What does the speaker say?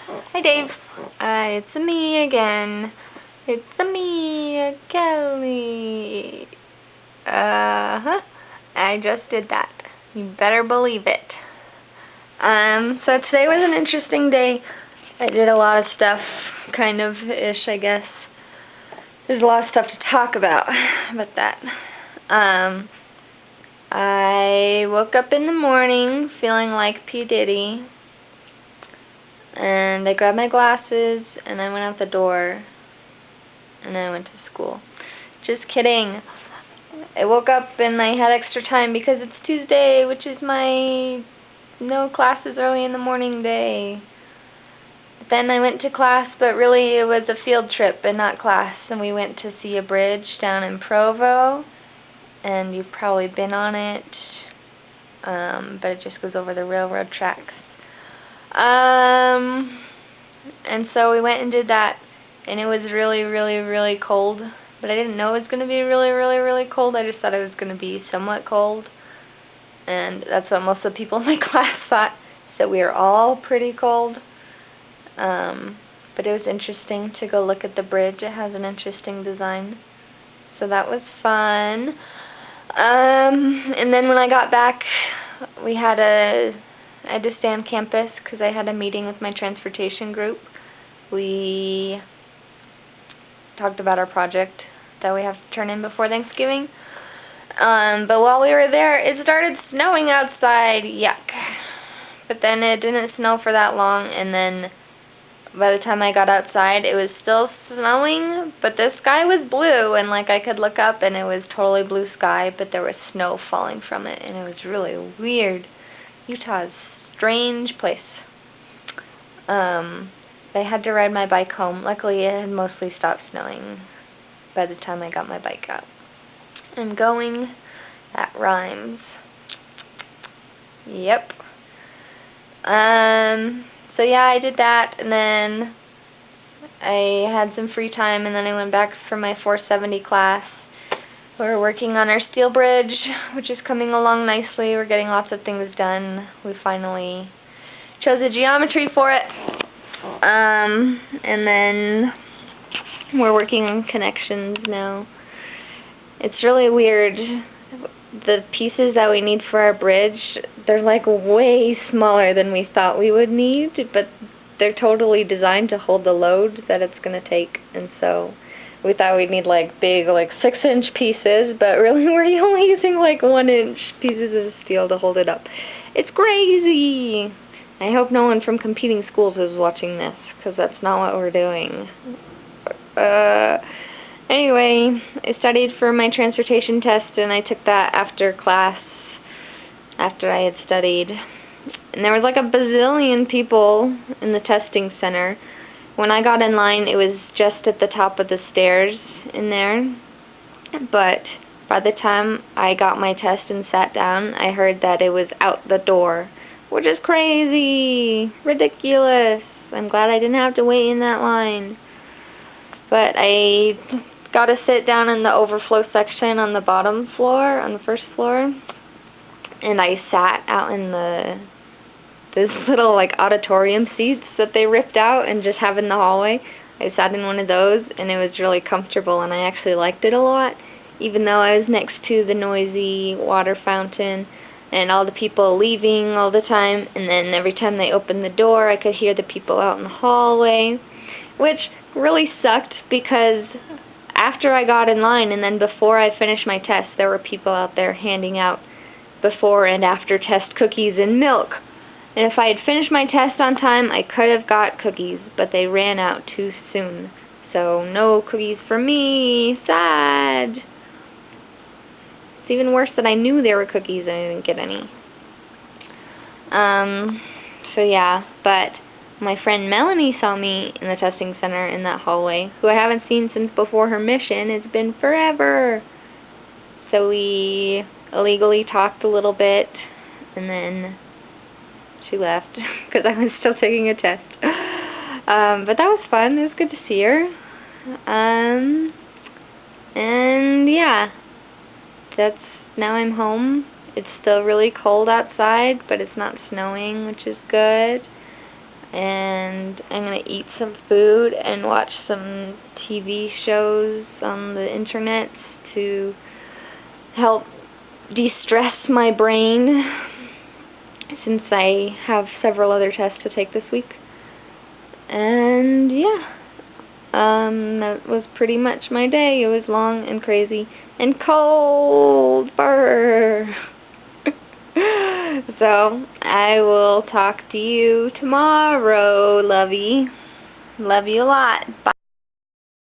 Hi, Dave. It's me again. It's me, Kelly. I just did that. You better believe it. So today was an interesting day. I did a lot of stuff, kind of-ish, I guess. There's a lot of stuff to talk about that. I woke up in the morning feeling like P. Diddy. And I grabbed my glasses, and I went out the door, and I went to school. Just kidding. I woke up, and I had extra time because it's Tuesday, which is my no classes early in the morning day. Then I went to class, but really it was a field trip and not class, and we went to see a bridge down in Provo, and you've probably been on it, but it just goes over the railroad tracks. And so we went and did that, and it was really, really, really cold, but I didn't know it was going to be really, really, really cold. I just thought it was going to be somewhat cold, and that's what most of the people in my class thought, so we were all pretty cold. But it was interesting to go look at the bridge. It has an interesting design, so that was fun. And then when I got back, I had to stay on campus because I had a meeting with my transportation group. We talked about our project that we have to turn in before Thanksgiving. But while we were there, it started snowing outside. Yuck. But then it didn't snow for that long, and then by the time I got outside, it was still snowing, but the sky was blue, and like I could look up and it was totally blue sky, but there was snow falling from it, and it was really weird. Utah's a strange place. I had to ride my bike home. Luckily, it had mostly stopped snowing by the time I got my bike out. I'm going. That rhymes. Yep. So yeah, I did that, and then I had some free time, and then I went back for my 470 class. We're working on our steel bridge, which is coming along nicely. We're getting lots of things done. We finally chose a geometry for it. And then we're working on connections now. It's really weird. The pieces that we need for our bridge, they're like way smaller than we thought we would need, but they're totally designed to hold the load that it's going to take, and so we thought we'd need like big, like 6-inch pieces, but really we're only using like 1-inch pieces of steel to hold it up. It's crazy! I hope no one from competing schools is watching this, because that's not what we're doing. Anyway, I studied for my transportation test, and I took that after class, after I had studied. And there was like a bazillion people in the testing center. When I got in line, it was just at the top of the stairs in there. But by the time I got my test and sat down, I heard that it was out the door, which is crazy, ridiculous. I'm glad I didn't have to wait in that line. But I got to sit down in the overflow section on the bottom floor, on the first floor, and I sat out in this little like auditorium seats that they ripped out and just have in the hallway. I sat in one of those, and it was really comfortable, and I actually liked it a lot, even though I was next to the noisy water fountain and all the people leaving all the time, and then every time they opened the door I could hear the people out in the hallway, which really sucked because after I got in line and then before I finished my test, there were people out there handing out before and after test cookies and milk. And if I had finished my test on time, I could have got cookies, but they ran out too soon. So no cookies for me. Sad. It's even worse that I knew there were cookies and I didn't get any. So yeah, but my friend Melanie saw me in the testing center in that hallway, who I haven't seen since before her mission. It's been forever. So we illegally talked a little bit, and then she left because I was still taking a test. But that was fun. It was good to see her. And yeah, now I'm home. It's still really cold outside, but it's not snowing, which is good. and I'm going to eat some food and watch some TV shows on the internet to help de-stress my brain, since I have several other tests to take this week. And yeah, that was pretty much my day. It was long and crazy and cold. Brr. So I will talk to you tomorrow, lovey. Love you a lot. Bye.